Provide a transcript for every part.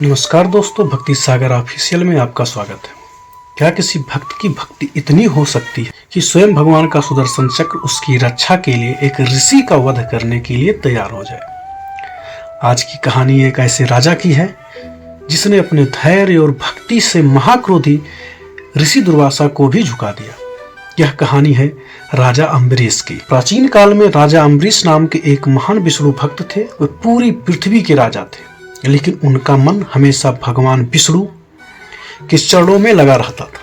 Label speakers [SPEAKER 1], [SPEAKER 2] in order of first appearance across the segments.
[SPEAKER 1] नमस्कार दोस्तों, भक्ति सागर ऑफिशियल में आपका स्वागत है। क्या किसी भक्त की भक्ति इतनी हो सकती है कि स्वयं भगवान का सुदर्शन चक्र उसकी रक्षा के लिए एक ऋषि का वध करने के लिए तैयार हो जाए। आज की कहानी एक ऐसे राजा की है जिसने अपने धैर्य और भक्ति से महाक्रोधी ऋषि दुर्वासा को भी झुका दिया। यह कहानी है राजा अम्बरीश की। प्राचीन काल में राजा अम्बरीश नाम के एक महान विष्णु भक्त थे। वे पूरी पृथ्वी के राजा थे, लेकिन उनका मन हमेशा भगवान विष्णु के चरणों में लगा रहता था।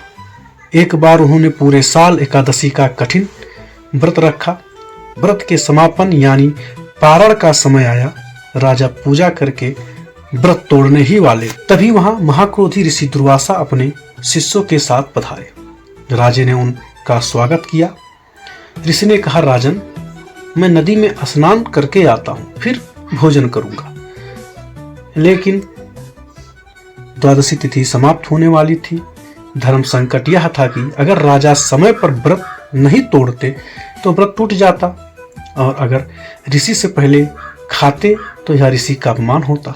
[SPEAKER 1] एक बार उन्होंने पूरे साल एकादशी का कठिन व्रत रखा। व्रत के समापन यानी पारण का समय आया। राजा पूजा करके व्रत तोड़ने ही वाले, तभी वहां महाक्रोधी ऋषि दुर्वासा अपने शिष्यों के साथ पधारे। राजे ने उनका स्वागत किया। ऋषि ने कहा, राजन, मैं नदी में स्नान करके आता हूं, फिर भोजन करूंगा। लेकिन द्वादशी तिथि समाप्त होने वाली थी। धर्म संकट यह था कि अगर राजा समय पर व्रत नहीं तोड़ते तो व्रत टूट जाता, और अगर ऋषि से पहले खाते तो यह ऋषि का अपमान होता।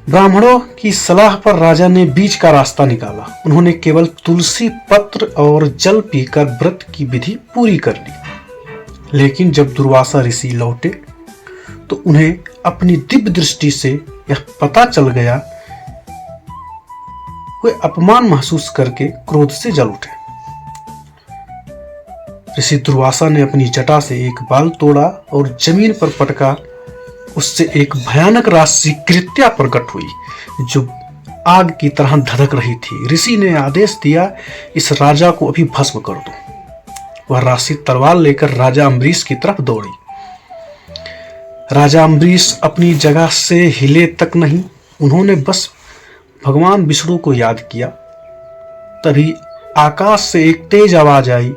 [SPEAKER 1] ब्राह्मणों की सलाह पर राजा ने बीच का रास्ता निकाला। उन्होंने केवल तुलसी पत्र और जल पीकर व्रत की विधि पूरी कर ली। लेकिन जब दुर्वासा ऋषि लौटे तो उन्हें अपनी दिव्य दृष्टि से यह पता चल गया। वे अपमान महसूस करके क्रोध से जल उठे। ऋषि दुर्वासा ने अपनी जटा से एक बाल तोड़ा और जमीन पर पटका। उससे एक भयानक राशि कृत्या प्रकट हुई जो आग की तरह धधक रही थी। ऋषि ने आदेश दिया, इस राजा को अभी भस्म कर दो। वह राशि तलवार लेकर राजा अम्बरीश की तरफ दौड़ी। राजा अम्बरीश अपनी जगह से हिले तक नहीं। उन्होंने बस भगवान विष्णु को याद किया। तभी आकाश से एक तेज आवाज आई।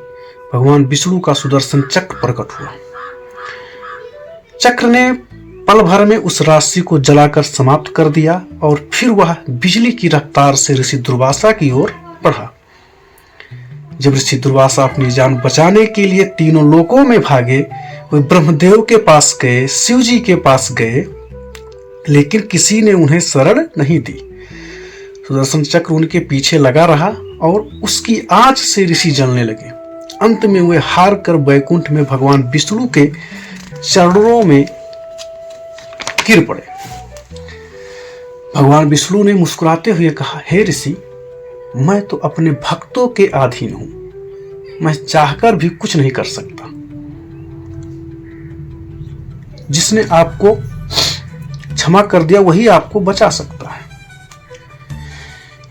[SPEAKER 1] भगवान विष्णु का सुदर्शन चक्र प्रकट हुआ। चक्र ने पल भर में उस राशि को जलाकर समाप्त कर दिया और फिर वह बिजली की रफ्तार से ऋषि दुर्वासा की ओर बढ़ा। जब ऋषि दुर्वासा अपनी जान बचाने के लिए तीनों लोकों में भागे, वे ब्रह्मदेव के पास गए, शिव जी के पास गए, लेकिन किसी ने उन्हें शरण नहीं दी। सुदर्शन चक्र उनके पीछे लगा रहा और उसकी आंच से ऋषि जलने लगे। अंत में वे हार कर वैकुंठ में भगवान विष्णु के चरणों में गिर पड़े। भगवान विष्णु ने मुस्कुराते हुए कहा, हे ऋषि, मैं तो अपने भक्तों के अधीन हूं। मैं चाहकर भी कुछ नहीं कर सकता। जिसने आपको क्षमा कर दिया वही आपको बचा सकता है।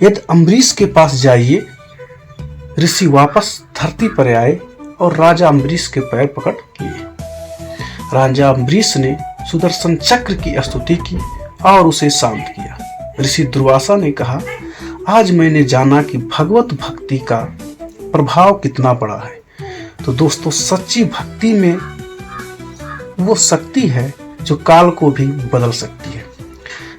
[SPEAKER 1] यदि अम्बरीश के पास जाइए। ऋषि वापस धरती पर आए और राजा अम्बरीश के पैर पकड़ लिए। राजा अम्बरीश ने सुदर्शन चक्र की स्तुति की और उसे शांत किया। ऋषि दुर्वासा ने कहा, आज मैंने जाना कि भगवत भक्ति का प्रभाव कितना बड़ा है। तो दोस्तों, सच्ची भक्ति में वो शक्ति है जो काल को भी बदल सकती है।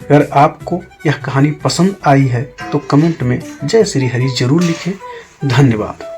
[SPEAKER 1] अगर आपको यह कहानी पसंद आई है तो कमेंट में जय श्री हरि जरूर लिखें। धन्यवाद।